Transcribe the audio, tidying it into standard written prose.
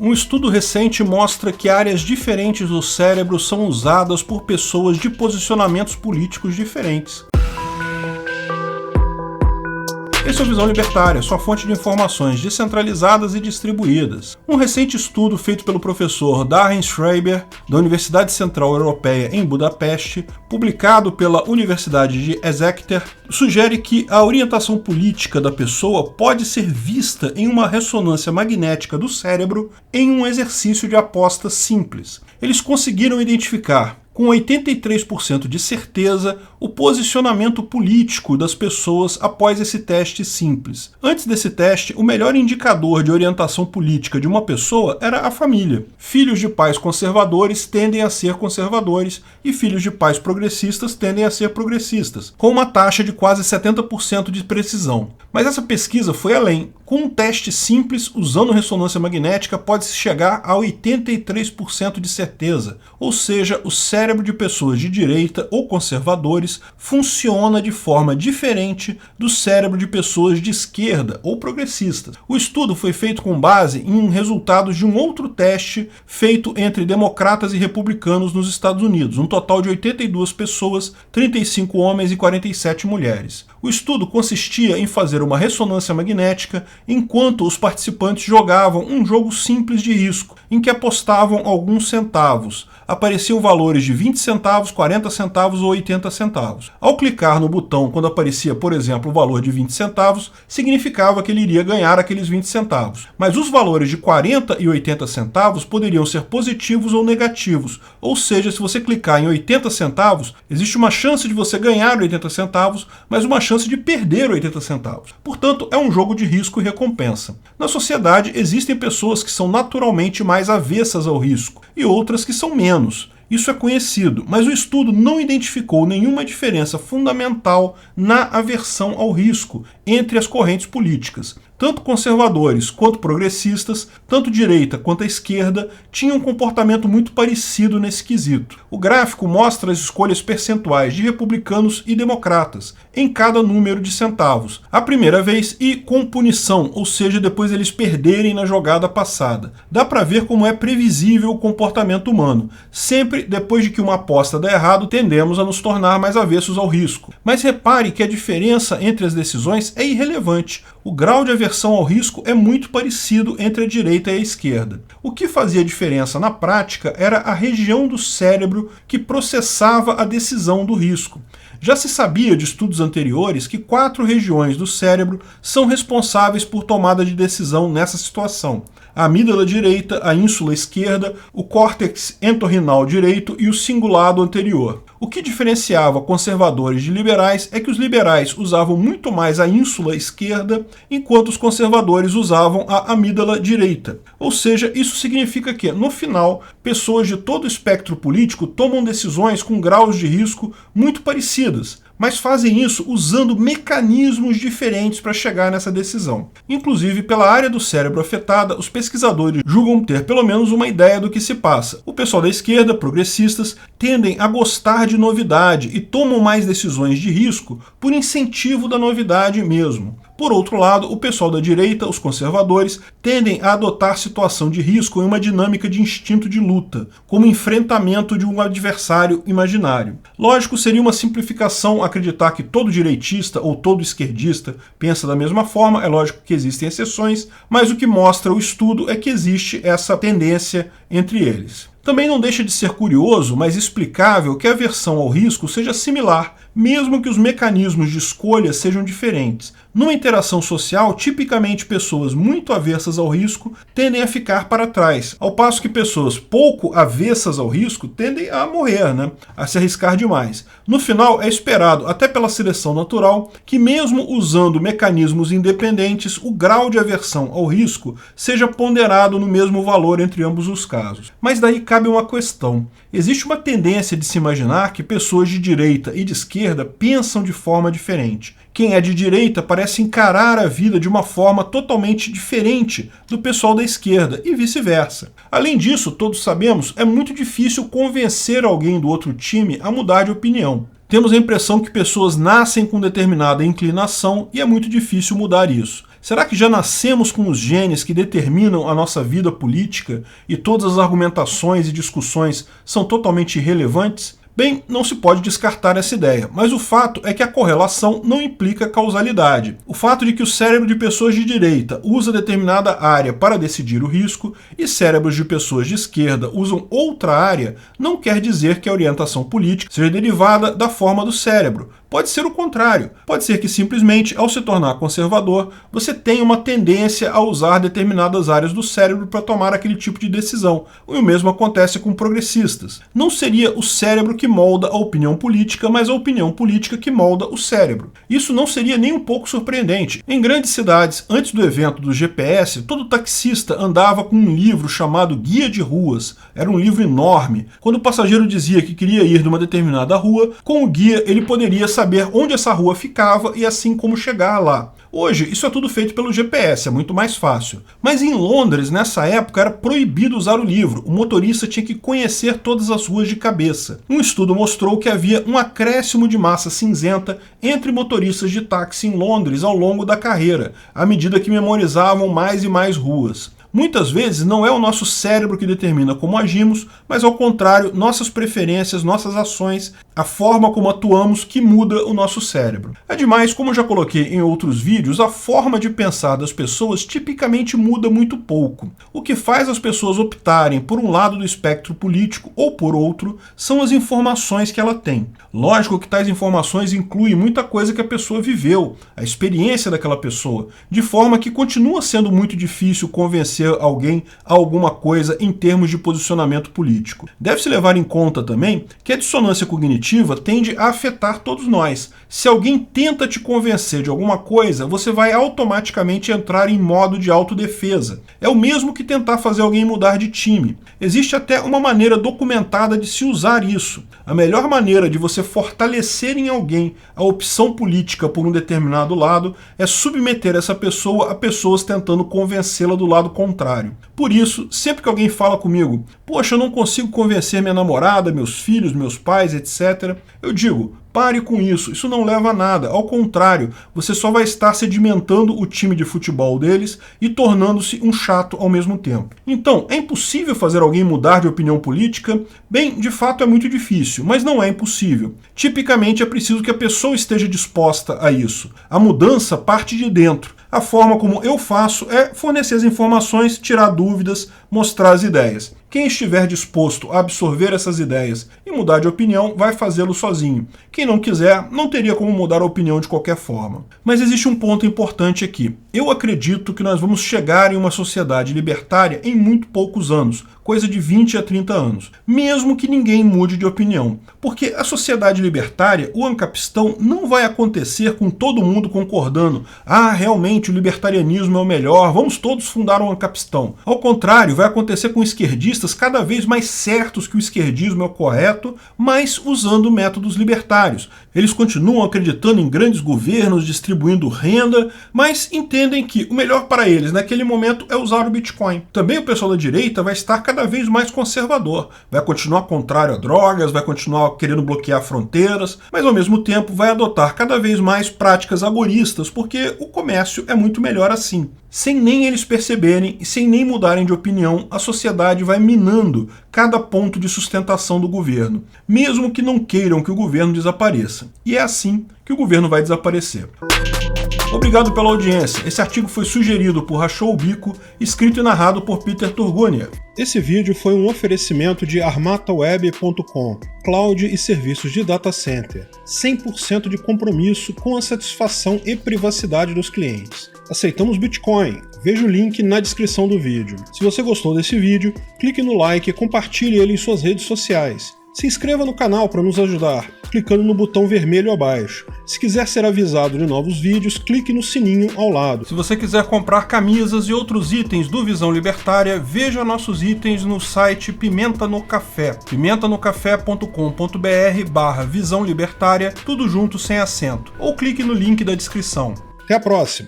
Um estudo recente mostra que áreas diferentes do cérebro são usadas por pessoas de posicionamentos políticos diferentes. Esse é o Visão Libertária, sua fonte de informações descentralizadas e distribuídas. Um recente estudo feito pelo professor Darren Schreiber, da Universidade Central Europeia em Budapeste, publicado pela Universidade de Exeter, sugere que a orientação política da pessoa pode ser vista em uma ressonância magnética do cérebro em um exercício de aposta simples. Eles conseguiram identificar com 83% de certeza, o posicionamento político das pessoas após esse teste simples. Antes desse teste, o melhor indicador de orientação política de uma pessoa era a família. Filhos de pais conservadores tendem a ser conservadores e filhos de pais progressistas tendem a ser progressistas, com uma taxa de quase 70% de precisão. Mas essa pesquisa foi além. Com um teste simples, usando ressonância magnética, pode-se chegar a 83% de certeza, ou seja, o cérebro de pessoas de direita ou conservadores funciona de forma diferente do cérebro de pessoas de esquerda ou progressistas. O estudo foi feito com base em resultados de um outro teste feito entre democratas e republicanos nos Estados Unidos, um total de 82 pessoas, 35 homens e 47 mulheres. O estudo consistia em fazer uma ressonância magnética enquanto os participantes jogavam um jogo simples de risco, em que apostavam alguns centavos. Apareciam valores de 20 centavos, 40 centavos ou 80 centavos. Ao clicar no botão quando aparecia, por exemplo, o valor de 20 centavos, significava que ele iria ganhar aqueles 20 centavos. Mas os valores de 40 e 80 centavos poderiam ser positivos ou negativos. Ou seja, se você clicar em 80 centavos, existe uma chance de você ganhar 80 centavos, mas uma chance de perder 80 centavos. Portanto, é um jogo de risco e recompensa. Na sociedade, existem pessoas que são naturalmente mais avessas ao risco e outras que são menos. Isso é conhecido, mas o estudo não identificou nenhuma diferença fundamental na aversão ao risco entre as correntes políticas. Tanto conservadores quanto progressistas, tanto direita quanto a esquerda, tinham um comportamento muito parecido nesse quesito. O gráfico mostra as escolhas percentuais de republicanos e democratas em cada número de centavos, a primeira vez e com punição, ou seja, depois eles perderem na jogada passada. Dá para ver como é previsível o comportamento humano. Sempre depois de que uma aposta dá errado, tendemos a nos tornar mais avessos ao risco. Mas repare que a diferença entre as decisões é irrelevante. O grau de aversão ao risco é muito parecido entre a direita e a esquerda. O que fazia diferença na prática era a região do cérebro que processava a decisão do risco. Já se sabia de estudos anteriores que 4 regiões do cérebro são responsáveis por tomada de decisão nessa situação: a amígdala direita, a ínsula esquerda, o córtex entorrinal direito e o cingulado anterior. O que diferenciava conservadores de liberais é que os liberais usavam muito mais a ínsula esquerda, enquanto os conservadores usavam a amígdala direita. Ou seja, isso significa que, no final, pessoas de todo o espectro político tomam decisões com graus de risco muito parecidas, mas fazem isso usando mecanismos diferentes para chegar nessa decisão. Inclusive, pela área do cérebro afetada, os pesquisadores julgam ter pelo menos uma ideia do que se passa. O pessoal da esquerda, progressistas, tendem a gostar de novidade e tomam mais decisões de risco por incentivo da novidade mesmo. Por outro lado, o pessoal da direita, os conservadores, tendem a adotar situação de risco em uma dinâmica de instinto de luta, como enfrentamento de um adversário imaginário. Lógico, seria uma simplificação acreditar que todo direitista ou todo esquerdista pensa da mesma forma, é lógico que existem exceções, mas o que mostra o estudo é que existe essa tendência entre eles. Também não deixa de ser curioso, mas explicável, que a aversão ao risco seja similar, mesmo que os mecanismos de escolha sejam diferentes. Numa interação social, tipicamente pessoas muito avessas ao risco tendem a ficar para trás, ao passo que pessoas pouco avessas ao risco tendem a morrer, a se arriscar demais. No final, é esperado, até pela seleção natural, que mesmo usando mecanismos independentes, o grau de aversão ao risco seja ponderado no mesmo valor entre ambos os casos. Mas daí cabe uma questão. Existe uma tendência de se imaginar que pessoas de direita e de esquerda pensam de forma diferente. Quem é de direita parece encarar a vida de uma forma totalmente diferente do pessoal da esquerda e vice-versa. Além disso, todos sabemos, é muito difícil convencer alguém do outro time a mudar de opinião. Temos a impressão que pessoas nascem com determinada inclinação e é muito difícil mudar isso. Será que já nascemos com os genes que determinam a nossa vida política e todas as argumentações e discussões são totalmente irrelevantes? Bem, não se pode descartar essa ideia, mas o fato é que a correlação não implica causalidade. O fato de que o cérebro de pessoas de direita usa determinada área para decidir o risco e cérebros de pessoas de esquerda usam outra área não quer dizer que a orientação política seja derivada da forma do cérebro. Pode ser o contrário. Pode ser que simplesmente, ao se tornar conservador, você tenha uma tendência a usar determinadas áreas do cérebro para tomar aquele tipo de decisão. E o mesmo acontece com progressistas. Não seria o cérebro que molda a opinião política, mas a opinião política que molda o cérebro. Isso não seria nem um pouco surpreendente. Em grandes cidades, antes do evento do GPS, todo taxista andava com um livro chamado Guia de Ruas. Era um livro enorme. Quando o passageiro dizia que queria ir numa determinada rua, com o guia ele poderia saber onde essa rua ficava e assim como chegar lá. Hoje, isso é tudo feito pelo GPS, é muito mais fácil. Mas em Londres, nessa época, era proibido usar o livro. O motorista tinha que conhecer todas as ruas de cabeça. Um estudo mostrou que havia um acréscimo de massa cinzenta entre motoristas de táxi em Londres ao longo da carreira, à medida que memorizavam mais e mais ruas. Muitas vezes não é o nosso cérebro que determina como agimos, mas ao contrário, nossas preferências, nossas ações, a forma como atuamos que muda o nosso cérebro. Ademais, como eu já coloquei em outros vídeos, a forma de pensar das pessoas tipicamente muda muito pouco. O que faz as pessoas optarem por um lado do espectro político ou por outro são as informações que ela tem. Lógico que tais informações incluem muita coisa que a pessoa viveu, a experiência daquela pessoa, de forma que continua sendo muito difícil convencer alguém a alguma coisa em termos de posicionamento político. Deve-se levar em conta também que a dissonância cognitiva tende a afetar todos nós. Se alguém tenta te convencer de alguma coisa, você vai automaticamente entrar em modo de autodefesa. É o mesmo que tentar fazer alguém mudar de time. Existe até uma maneira documentada de se usar isso. A melhor maneira de você fortalecer em alguém a opção política por um determinado lado é submeter essa pessoa a pessoas tentando convencê-la do lado contrário. Por isso, sempre que alguém fala comigo, poxa, eu não consigo convencer minha namorada, meus filhos, meus pais, etc., eu digo, pare com isso não leva a nada. Ao contrário, você só vai estar sedimentando o time de futebol deles e tornando-se um chato ao mesmo tempo. Então, é impossível fazer alguém mudar de opinião política? Bem, de fato é muito difícil, mas não é impossível. Tipicamente é preciso que a pessoa esteja disposta a isso. A mudança parte de dentro. A forma como eu faço é fornecer as informações, tirar dúvidas, mostrar as ideias. Quem estiver disposto a absorver essas ideias e mudar de opinião, vai fazê-lo sozinho. Quem não quiser, não teria como mudar a opinião de qualquer forma. Mas existe um ponto importante aqui. Eu acredito que nós vamos chegar em uma sociedade libertária em muito poucos anos, coisa de 20 a 30 anos, mesmo que ninguém mude de opinião. Porque a sociedade libertária, o ancapistão, não vai acontecer com todo mundo concordando. Ah, realmente o libertarianismo é o melhor, vamos todos fundar um ancapistão. Ao contrário, vai acontecer com esquerdistas cada vez mais certos que o esquerdismo é o correto, mas usando métodos libertários. Eles continuam acreditando em grandes governos, distribuindo renda, mas entendem que o melhor para eles naquele momento é usar o Bitcoin. Também o pessoal da direita vai estar cada vez mais conservador, vai continuar contrário a drogas, vai continuar querendo bloquear fronteiras, mas ao mesmo tempo vai adotar cada vez mais práticas agoristas, porque o comércio é muito melhor assim. Sem nem eles perceberem e sem nem mudarem de opinião, a sociedade vai minando cada ponto de sustentação do governo, mesmo que não queiram que o governo desapareça. E é assim que o governo vai desaparecer. Obrigado pela audiência. Esse artigo foi sugerido por Rachou o Bico, escrito e narrado por Peter Turgunia. Esse vídeo foi um oferecimento de armataweb.com, cloud e serviços de data center, 100% de compromisso com a satisfação e privacidade dos clientes. Aceitamos Bitcoin. Veja o link na descrição do vídeo. Se você gostou desse vídeo, clique no like e compartilhe ele em suas redes sociais. Se inscreva no canal para nos ajudar, clicando no botão vermelho abaixo. Se quiser ser avisado de novos vídeos, clique no sininho ao lado. Se você quiser comprar camisas e outros itens do Visão Libertária, veja nossos itens no site Pimenta no Café, pimentanocafé.com.br/Visão Libertária, tudo junto sem acento, ou clique no link da descrição. Até a próxima!